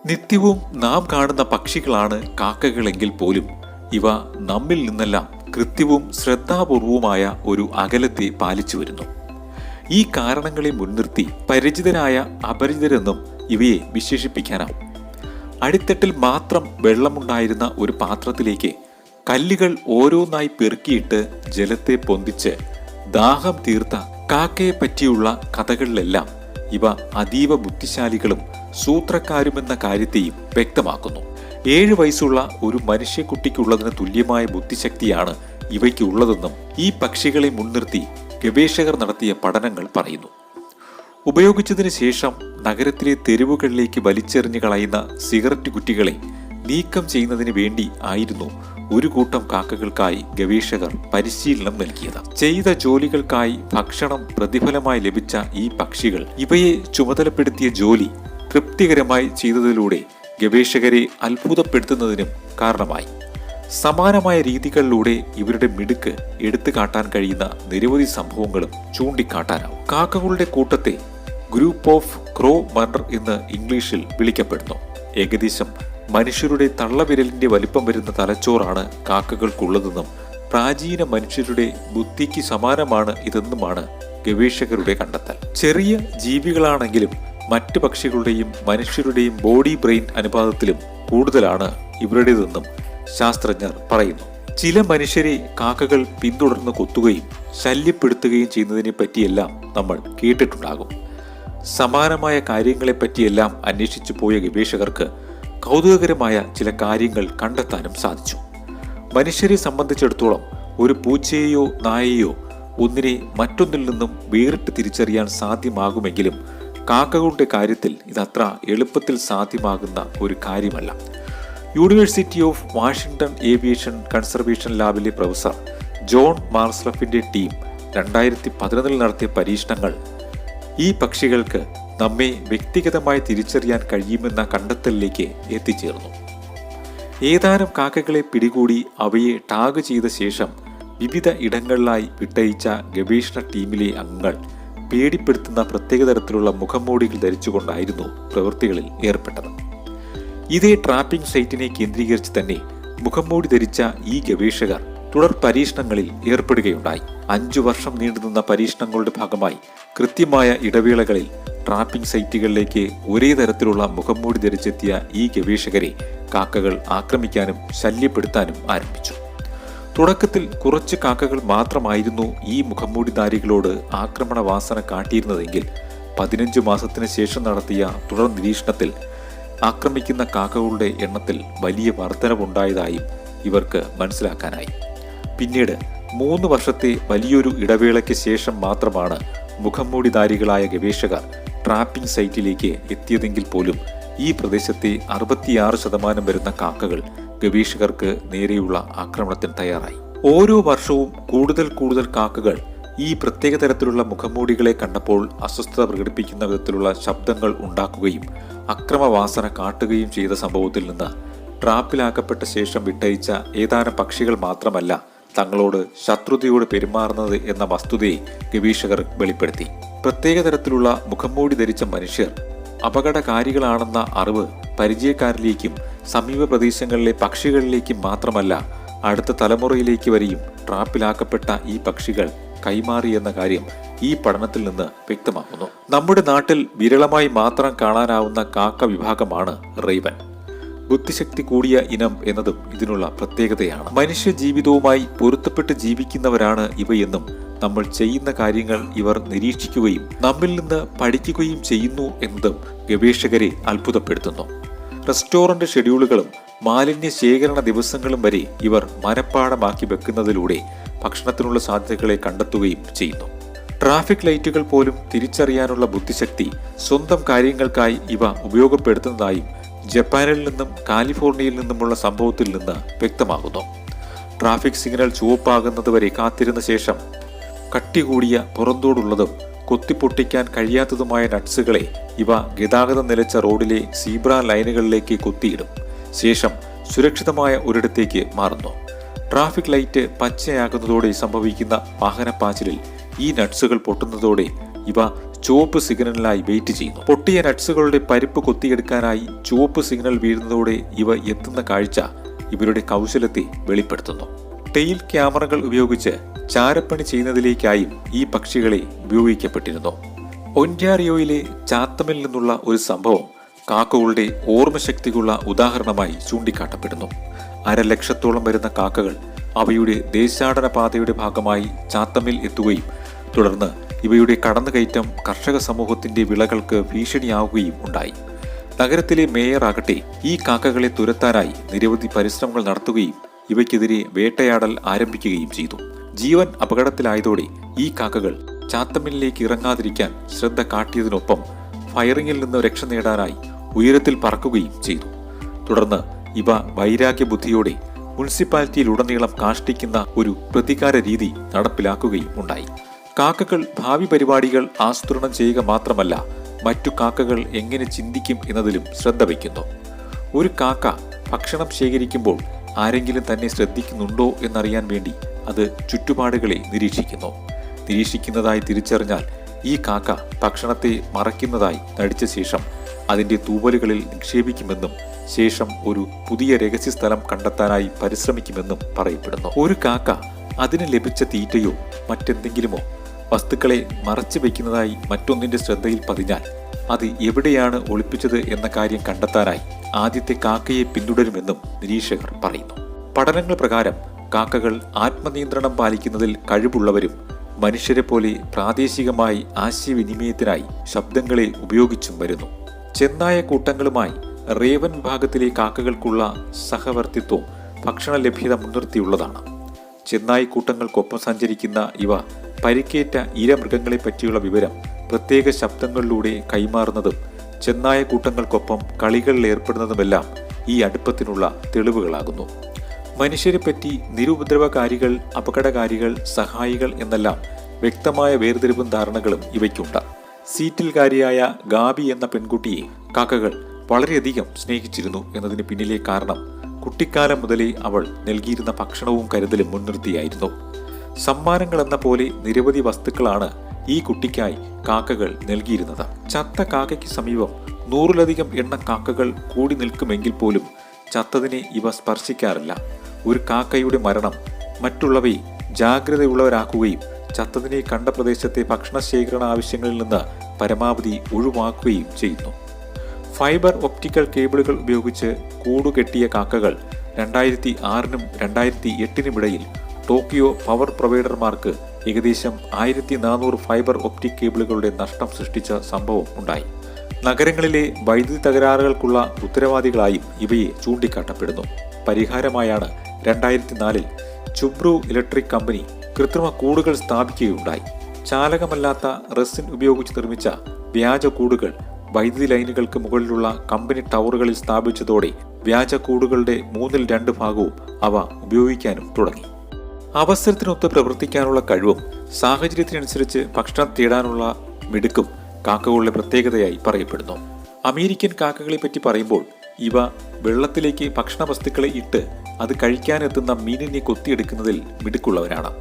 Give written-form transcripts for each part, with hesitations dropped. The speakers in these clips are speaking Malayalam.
നിത്യവും നാം കാണുന്ന പക്ഷികളാണ് കാക്കകളെങ്കിൽ പോലും ഇവ നമ്മിൽ നിന്നെല്ലാം കൃത്യവും ശ്രദ്ധാപൂർവവുമായ ഒരു അകലത്തെ പാലിച്ചു വരുന്നു. ഈ കാരണങ്ങളെ മുൻനിർത്തി പരിചിതരായ അപരിചിതരെന്നും ഇവയെ വിശേഷിപ്പിക്കാനാവും. അടിത്തട്ടിൽ മാത്രം വെള്ളമുണ്ടായിരുന്ന ഒരു പാത്രത്തിലേക്ക് കല്ലുകൾ ഓരോന്നായി പെറുക്കിയിട്ട് ജലത്തെ പൊന്തിച്ച് ദാഹം തീർത്ത കാക്കയെ പറ്റിയുള്ള കഥകളിലെല്ലാം ഇവ അതീവ ബുദ്ധിശാലികളും സൂത്രക്കാരുമെന്ന കാര്യത്തെയും വ്യക്തമാക്കുന്നു. 7 വയസ്സുള്ള ഒരു മനുഷ്യക്കുട്ടിക്കുള്ളതിന് തുല്യമായ ബുദ്ധിശക്തിയാണ് ഇവയ്ക്കുള്ളതെന്നും ഈ പക്ഷികളെ മുൻനിർത്തി ഗവേഷകർ നടത്തിയ പഠനങ്ങൾ പറയുന്നു. ഉപയോഗിച്ചതിന് ശേഷം നഗരത്തിലെ തെരുവുകളിലേക്ക് വലിച്ചെറിഞ്ഞു കളയുന്ന സിഗരറ്റ് കുറ്റികളെ നീക്കം ചെയ്യുന്നതിന് വേണ്ടി ആയിരുന്നു ഒരു കൂട്ടം കാക്കകൾക്കായി ഗവേഷകർ പരിശീലനം നൽകിയത്. ചെയ്ത ജോലികൾക്കായി ഭക്ഷണം പ്രതിഫലമായി ലഭിച്ച ഈ പക്ഷികൾ ഇവയെ ചുമതലപ്പെടുത്തിയ ജോലി തൃപ്തികരമായി ചെയ്തതിലൂടെ ഗവേഷകരെ അത്ഭുതപ്പെടുത്തുന്നതിനും കാരണമായി. സമാനമായ രീതികളിലൂടെ ഇവരുടെ മിടുക്ക് എടുത്തു കാട്ടാൻ കഴിയുന്ന നിരവധി സംഭവങ്ങളും ചൂണ്ടിക്കാട്ടാനാവും. കാക്കകളുടെ കൂട്ടത്തെ ഗ്രൂപ്പ് ഓഫ് ക്രോ മർഡർ എന്ന് ഇംഗ്ലീഷിൽ വിളിക്കപ്പെടുന്നു. ഏകദേശം മനുഷ്യരുടെ തള്ളവിരലിന്റെ വലിപ്പം വരുന്ന തലച്ചോറാണ് കാക്കകൾക്കുള്ളതെന്നും പ്രാചീന മനുഷ്യരുടെ ബുദ്ധിക്ക് സമാനമാണ് ഇതെന്നുമാണ് ഗവേഷകരുടെ കണ്ടെത്തൽ. ചെറിയ ജീവികളാണെങ്കിലും മറ്റു പക്ഷികളുടെയും മനുഷ്യരുടെയും ബോഡി ബ്രെയിൻ അനുപാതത്തിലും കൂടുതലാണ് ഇവരുടേതെന്നും ശാസ്ത്രജ്ഞർ പറയുന്നു. ചില മനുഷ്യരെ കാക്കകൾ പിന്തുടർന്ന് കൊത്തുകയും ശല്യപ്പെടുത്തുകയും ചെയ്യുന്നതിനെ പറ്റിയെല്ലാം നമ്മൾ കേട്ടിട്ടുണ്ടാകും. സമാനമായ കാര്യങ്ങളെപ്പറ്റിയെല്ലാം അന്വേഷിച്ചു പോയ ഗവേഷകർക്ക് കൗതുകകരമായ ചില കാര്യങ്ങൾ കണ്ടെത്താനും സാധിച്ചു. മനുഷ്യരെ സംബന്ധിച്ചിടത്തോളം ഒരു പൂച്ചയെയോ നായയെയോ ഒന്നിനെ മറ്റൊന്നിൽ നിന്നും വേറിട്ട് തിരിച്ചറിയാൻ സാധ്യമാകുമെങ്കിലും കാക്കകളുടെ കാര്യത്തിൽ ഇതത്ര എളുപ്പത്തിൽ സാധ്യമാകുന്ന ഒരു കാര്യമല്ല. University of Washington aviation conservation ലാബിലെ പ്രൊഫസർ ജോൺ മാർസ്ലഫിന്റെ ടീം 2011 നടത്തിയ പരീക്ഷണങ്ങൾ ഈ പക്ഷികൾക്ക് നമ്മെ വ്യക്തിഗതമായി തിരിച്ചറിയാൻ കഴിയുമെന്ന കണ്ടെത്തലിലേക്ക് എത്തിച്ചേർന്നു. ഏതാനും കാക്കകളെ പിടികൂടി അവയെ ടാഗ് ചെയ്ത ശേഷം വിവിധ ഇടങ്ങളിലായി വിട്ടയച്ച ഗവേഷണ ടീമിലെ അംഗങ്ങൾ പേടിപ്പെടുത്തുന്ന പ്രത്യേക തരത്തിലുള്ള മുഖംമൂടികൾ ധരിച്ചുകൊണ്ടായിരുന്നു പ്രവൃത്തികളിൽ ഏർപ്പെട്ടത്. ഇതേ ട്രാപ്പിംഗ് സൈറ്റിനെ കേന്ദ്രീകരിച്ച് തന്നെ മുഖംമൂടി ധരിച്ച ഈ ഗവേഷകർ തുടർ പരീക്ഷണങ്ങളിൽ ഏർപ്പെടുകയുണ്ടായി. 5 വർഷം നീണ്ടുനിന്ന പരീക്ഷണങ്ങളുടെ ഭാഗമായി കൃത്യമായ ഇടവേളകളിൽ ട്രാപ്പിംഗ് സൈറ്റുകളിലേക്ക് ഒരേ തരത്തിലുള്ള മുഖംമൂടി ധരിച്ചെത്തിയ ഈ ഗവേഷകരെ കാക്കകൾ ആക്രമിക്കാനും ശല്യപ്പെടുത്താനും ആരംഭിച്ചു. തുടക്കത്തിൽ കുറച്ച് കാക്കകൾ മാത്രമായിരുന്നു ഈ മുഖംമൂടിധാരികളോട് ആക്രമണ വാസന കാട്ടിയിരുന്നതെങ്കിൽ 15 മാസത്തിന് ശേഷം നടത്തിയ തുടർ നിരീക്ഷണത്തിൽ ആക്രമിക്കുന്ന കാക്കകളുടെ എണ്ണത്തിൽ വലിയ വർധനവുണ്ടായതായും ഇവർക്ക് മനസ്സിലാക്കാനായി. പിന്നീട് 3 വർഷത്തെ വലിയൊരു ഇടവേളയ്ക്ക് ശേഷം മാത്രമാണ് മുഖംമൂടിധാരികളായ ഗവേഷകർ ട്രാപ്പിംഗ് സൈറ്റിലേക്ക് എത്തിയതെങ്കിൽ പോലും ഈ പ്രദേശത്തെ 66% വരുന്ന കാക്കകൾ ഗവേഷകർക്ക് നേരെയുള്ള ആക്രമണത്തിന് തയ്യാറായി. ഓരോ വർഷവും കൂടുതൽ കാക്കകൾ ഈ പ്രത്യേക തരത്തിലുള്ള മുഖംമൂടികളെ കണ്ടപ്പോൾ അസ്വസ്ഥത പ്രകടിപ്പിക്കുന്ന വിധത്തിലുള്ള ശബ്ദങ്ങൾ ഉണ്ടാക്കുകയും അക്രമവാസന കാട്ടുകയും ചെയ്ത സംഭവത്തിൽ നിന്ന് ട്രാപ്പിലാക്കപ്പെട്ട ശേഷം വിട്ടയച്ച ഏതാനും പക്ഷികൾ മാത്രമല്ല തങ്ങളോട് ശത്രുതയോട് പെരുമാറുന്നത് എന്ന വസ്തുതയെ ഗവേഷകർ വെളിപ്പെടുത്തി. പ്രത്യേക തരത്തിലുള്ള മുഖംമൂടി ധരിച്ച മനുഷ്യർ അപകടകാരികളാണെന്ന അറിവ് പരിചയക്കാരിലേക്കും സമീപ പ്രദേശങ്ങളിലെ പക്ഷികളിലേക്കും മാത്രമല്ല അടുത്ത തലമുറയിലേക്ക് വരെയും ട്രാപ്പിലാക്കപ്പെട്ട ഈ പക്ഷികൾ കൈമാറിയെന്ന കാര്യം ഈ പഠനത്തിൽ നിന്ന് വ്യക്തമാക്കുന്നു. നമ്മുടെ നാട്ടിൽ വിരളമായി മാത്രം കാണാനാവുന്ന കാക്ക വിഭാഗമാണ് റേവൻ. ബുദ്ധിശക്തി കൂടിയ ഇനം എന്നതും ഇതിനുള്ള പ്രത്യേകതയാണ്. മനുഷ്യ ജീവിതവുമായി പൊരുത്തപ്പെട്ട് ജീവിക്കുന്നവരാണ് ഇവയെന്നും നമ്മൾ ചെയ്യുന്ന കാര്യങ്ങൾ ഇവർ നിരീക്ഷിക്കുകയും നമ്മിൽ നിന്ന് പഠിക്കുകയും ചെയ്യുന്നു എന്നതും ഗവേഷകരെ അത്ഭുതപ്പെടുത്തുന്നു. റെസ്റ്റോറന്റ് ഷെഡ്യൂളുകളും മാലിന്യ ശേഖരണ ദിവസങ്ങളും വരെ ഇവർ മനഃപ്പാഠമാക്കി വെക്കുന്നതിലൂടെ ഭക്ഷണത്തിനുള്ള സാധ്യതകളെ കണ്ടെത്തുകയും ചെയ്യുന്നു. ട്രാഫിക് ലൈറ്റുകൾ പോലും തിരിച്ചറിയാനുള്ള ബുദ്ധിശക്തി സ്വന്തം കാര്യങ്ങൾക്കായി ഇവ ഉപയോഗപ്പെടുത്തുന്നതായും ജപ്പാനിൽ നിന്നും കാലിഫോർണിയയിൽ നിന്നുമുള്ള സംഭവത്തിൽ നിന്ന് വ്യക്തമാകുന്നു. ട്രാഫിക് സിഗ്നൽ ചുവപ്പാകുന്നതുവരെ കാത്തിരുന്ന ശേഷം കട്ടികൂടിയ പുറന്തോടുള്ളതും കൊത്തിപ്പൊട്ടിക്കാൻ കഴിയാത്തതുമായ നട്സുകളെ ഇവ ഗതാഗതം നിലച്ച റോഡിലെ സീബ്ര ലൈനുകളിലേക്ക് കൊത്തിയിടും. ശേഷം സുരക്ഷിതമായ ഒരിടത്തേക്ക് മാറുന്നു. ട്രാഫിക് ലൈറ്റ് പച്ചയാകുന്നതോടെ സംഭവിക്കുന്ന വാഹനപ്പാച്ചിലിൽ ഈ നട്സുകൾ പൊട്ടുന്നതോടെ ഇവ ചുവപ്പ് സിഗ്നലിനായി വെയിറ്റ് ചെയ്യുന്നു. പൊട്ടിയ നട്സുകളുടെ പരിപ്പ് കൊത്തിയെടുക്കാനായി ചുവപ്പ് സിഗ്നൽ വീഴുന്നതോടെ ഇവ എത്തുന്ന കാഴ്ച ഇവരുടെ കൗശലത്തെ വെളിപ്പെടുത്തുന്നു. ടെയിൽ ക്യാമറകൾ ഉപയോഗിച്ച് ചാരപ്പണി ചെയ്യുന്നതിലേക്കായും ഈ പക്ഷികളെ ഉപയോഗിക്കപ്പെട്ടിരുന്നു. ഒന്റാറിയോയിലെ ചാത്തമിൽ നിന്നുള്ള ഒരു സംഭവം കാക്കകളുടെ ഓർമ്മശക്തിക്കുള്ള ഉദാഹരണമായി ചൂണ്ടിക്കാട്ടപ്പെടുന്നു. 1.5 ലക്ഷത്തോളം വരുന്ന കാക്കകൾ അവയുടെ ദേശാടന പാതയുടെ ഭാഗമായി ചാത്തമിൽ എത്തുകയും തുടർന്ന് ഇവയുടെ കടന്നുകയറ്റം കർഷക സമൂഹത്തിന്റെ വിളകൾക്ക് ഭീഷണിയാവുകയും ഉണ്ടായി. നഗരത്തിലെ മേയർ ആകട്ടെ ഈ കാക്കകളെ തുരത്താനായി നിരവധി പരിശ്രമങ്ങൾ നടത്തുകയും ഇവയ്ക്കെതിരെ വേട്ടയാടൽ ആരംഭിക്കുകയും ചെയ്തു. ജീവൻ അപകടത്തിലായതോടെ ഈ കാക്കകൾ ചാത്തമില്ലിലേക്ക് ഇറങ്ങാതിരിക്കാൻ ശ്രദ്ധ കാട്ടിയതിനൊപ്പം ഫയറിംഗിൽ നിന്ന് രക്ഷ നേടാനായി ഉയരത്തിൽ പറക്കുകയും ചെയ്തു. തുടർന്ന് ഇവ വൈരാഗ്യ ബുദ്ധിയോടെ മുനിസിപ്പാലിറ്റിയിലുടനീളം കാഷ്ടിക്കുന്ന ഒരു പ്രതികാര രീതി നടപ്പിലാക്കുകയും ഉണ്ടായി. കാക്കകൾ ഭാവി പരിപാടികൾ ആസൂത്രണം ചെയ്യുക മാത്രമല്ല, മറ്റു കാക്കകൾ എങ്ങനെ ചിന്തിക്കും എന്നതിലും ശ്രദ്ധ വയ്ക്കുന്നു. ഒരു കാക്ക ഭക്ഷണം ശേഖരിക്കുമ്പോൾ ആരെങ്കിലും തന്നെ ശ്രദ്ധിക്കുന്നുണ്ടോ എന്നറിയാൻ വേണ്ടി അത് ചുറ്റുപാടുകളെ നിരീക്ഷിക്കുന്നു. നിരീക്ഷിക്കുന്നതായി തിരിച്ചറിഞ്ഞാൽ ഈ കാക്ക ഭക്ഷണത്തെ മറയ്ക്കുന്നതായി നടിച്ച ശേഷം അതിന്റെ തൂവലുകളിൽ നിക്ഷേപിക്കുമെന്നും ശേഷം ഒരു പുതിയ രഹസ്യസ്ഥലം കണ്ടെത്താനായി പരിശ്രമിക്കുമെന്നും പറയപ്പെടുന്നു. ഒരു കാക്ക അതിന് ലഭിച്ച തീറ്റയോ മറ്റെന്തെങ്കിലുമോ വസ്തുക്കളെ മറച്ചു വയ്ക്കുന്നതായി മറ്റൊന്നിന്റെ ശ്രദ്ധയിൽ പതിഞ്ഞാൽ അത് എവിടെയാണ് ഒളിപ്പിച്ചത് എന്ന കാര്യം കണ്ടെത്താനായി ആദ്യത്തെ കാക്കയെ പിന്തുടരുമെന്നും നിരീക്ഷകർ പറയുന്നു. പഠനങ്ങൾ പ്രകാരം കാക്കകൾ ആത്മനിയന്ത്രണം പാലിക്കുന്നതിൽ കഴിവുള്ളവരും മനുഷ്യരെ പോലെ പ്രാദേശികമായി ആശയവിനിമയത്തിനായി ശബ്ദങ്ങളെ ഉപയോഗിച്ചും വരുന്നു. ചെന്നായ കൂട്ടങ്ങളുമായി റേവൻ വിഭാഗത്തിലെ കാക്കകൾക്കുള്ള സഹവർത്തിത്വം ഭക്ഷണ ലഭ്യത മുൻനിർത്തിയുള്ളതാണ്. ചെന്നായി കൂട്ടങ്ങൾക്കൊപ്പം സഞ്ചരിക്കുന്ന ഇവ പരിക്കേറ്റ ഇരമൃഗങ്ങളെ പറ്റിയുള്ള വിവരം പ്രത്യേക ശബ്ദങ്ങളിലൂടെ കൈമാറുന്നതും ചെന്നായ കൂട്ടങ്ങൾക്കൊപ്പം കളികളിൽ ഏർപ്പെടുന്നതുമെല്ലാം ഈ അടുപ്പത്തിനുള്ള തെളിവുകളാകുന്നു. മനുഷ്യരെപ്പറ്റി നിരുപദ്രവകാരികൾ, അപകടകാരികൾ, സഹായികൾ എന്നെല്ലാം വ്യക്തമായ വേർതിരിവും ധാരണകളും ഇവയ്ക്കുണ്ട്. സീറ്റിൽകാരിയായ ഗാബി എന്ന പെൺകുട്ടിയെ കാക്കകൾ വളരെയധികം സ്നേഹിച്ചിരുന്നു എന്നതിന് പിന്നിലെ കാരണം കുട്ടിക്കാലം മുതലേ അവൾ നൽകിയിരുന്ന ഭക്ഷണവും കരുതലും മുൻനിർത്തിയായിരുന്നു. സമ്മാനങ്ങൾ എന്ന പോലെ നിരവധി വസ്തുക്കളാണ് ഈ കുട്ടിക്കായി കാക്കകൾ നൽകിയിരുന്നത്. ചത്ത കാക്കയ്ക്ക് സമീപം 100-ലധികം എണ്ണ കാക്കകൾ കൂടി നിൽക്കുമെങ്കിൽ പോലും ചത്തതിനെ ഇവ സ്പർശിക്കാറില്ല. ഒരു കാക്കയുടെ മരണം മറ്റുള്ളവയെ ജാഗ്രതയുള്ളവരാക്കുകയും ചത്തതിനെ കണ്ട പ്രദേശത്തെ ഭക്ഷണ ശേഖരണ ആവശ്യങ്ങളിൽ നിന്ന് പരമാവധി ഒഴിവാക്കുകയും ചെയ്യുന്നു. ഫൈബർ ഒപ്റ്റിക്കൽ കേബിളുകൾ ഉപയോഗിച്ച് കൂടുകെട്ടിയ കാക്കകൾ 2006-നും 2008-നും ഇടയിൽ ടോക്കിയോ പവർ പ്രൊവൈഡർമാർക്ക് ഏകദേശം 1400 ഫൈബർ ഒപ്റ്റിക് കേബിളുകളുടെ നഷ്ടം സൃഷ്ടിച്ച സംഭവം ഉണ്ടായി. നഗരങ്ങളിലെ വൈദ്യുതി തകരാറുകൾക്കുള്ള ഉത്തരവാദികളായും ഇവയെ ചൂണ്ടിക്കാട്ടപ്പെടുന്നു. പരിഹാരമായാണ് 2004-ൽ ചുബ്രു ഇലക്ട്രിക് കമ്പനി കൃത്രിമ കൂടുകൾ സ്ഥാപിക്കുകയുണ്ടായി. ചാലകമല്ലാത്ത റെസിൻ ഉപയോഗിച്ച് നിർമ്മിച്ച വ്യാജ കൂടുകൾ വൈദ്യുതി ലൈനുകൾക്ക് മുകളിലുള്ള കമ്പനി ടവറുകളിൽ സ്ഥാപിച്ചതോടെ വ്യാജ കൂടുകളുടെ 2/3 ഭാഗവും അവ ഉപയോഗിക്കാനും തുടങ്ങി. അവസരത്തിനൊത്ത് പ്രവർത്തിക്കാനുള്ള കഴിവും സാഹചര്യത്തിനനുസരിച്ച് ഭക്ഷണം തേടാനുള്ള മിടുക്കും കാക്കകളുടെ പ്രത്യേകതയായി പറയപ്പെടുന്നു. അമേരിക്കൻ കാക്കകളെ പറ്റി പറയുമ്പോൾ ഇവ വെള്ളത്തിലേക്ക് ഭക്ഷണ വസ്തുക്കളെ ഇട്ട് അത് കഴിക്കാനെത്തുന്ന മീനിനെ കൊത്തിയെടുക്കുന്നതിൽ മിടുക്കുള്ളവരാണ്.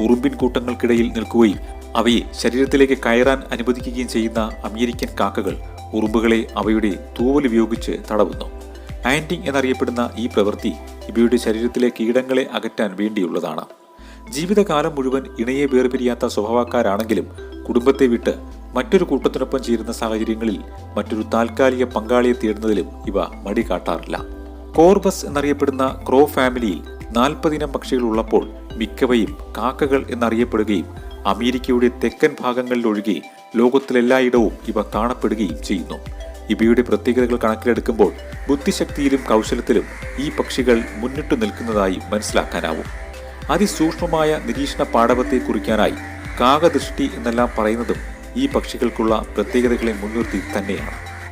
ഉറുമ്പിൻ കൂട്ടങ്ങൾക്കിടയിൽ നിൽക്കുകയും അവയെ ശരീരത്തിലേക്ക് കയറാൻ അനുവദിക്കുകയും ചെയ്യുന്ന അമേരിക്കൻ കാക്കകൾ ഉറുമ്പുകളെ അവയുടെ തൂവൽ ഉപയോഗിച്ച് തടവുന്നു. ആൻറ്റിങ് എന്നറിയപ്പെടുന്ന ഈ പ്രവൃത്തി ഇവയുടെ ശരീരത്തിലെ കീടങ്ങളെ അകറ്റാൻ വേണ്ടിയുള്ളതാണ്. ജീവിതകാലം മുഴുവൻ ഇണയെ വേർപിരിയാത്ത സ്വഭാവക്കാരാണെങ്കിലും കുടുംബത്തെ വിട്ട് മറ്റൊരു കൂട്ടത്തിനൊപ്പം ചേരുന്ന സാഹചര്യങ്ങളിൽ മറ്റൊരു താൽക്കാലിക പങ്കാളിയെ തേടുന്നതിലും ഇവ മടി കാട്ടാറില്ല. കോർബസ് എന്നറിയപ്പെടുന്ന ക്രോ ഫാമിലിയിൽ 40 ഇനം പക്ഷികൾ ഉള്ളപ്പോൾ മിക്കവയും കാക്കകൾ എന്നറിയപ്പെടുകയും അമേരിക്കയുടെ തെക്കൻ ഭാഗങ്ങളിലൊഴികെ ലോകത്തിലെല്ലായിടവും ഇവ കാണപ്പെടുകയും ചെയ്യുന്നു. ഇവയുടെ പ്രത്യേകതകൾ കണക്കിലെടുക്കുമ്പോൾ ബുദ്ധിശക്തിയിലും കൗശലത്തിലും ഈ പക്ഷികൾ മുന്നിട്ടു നിൽക്കുന്നതായി മനസ്സിലാക്കാനാവും. അതിസൂക്ഷ്മമായ നിരീക്ഷണ പാടവത്തെ കുറിക്കാനായി കാകദൃഷ്ടി എന്നെല്ലാം പറയുന്നതും ഈ പക്ഷികൾക്കുള്ള പ്രത്യേകതകളെ മുൻനിർത്തി തന്നെയാണ്.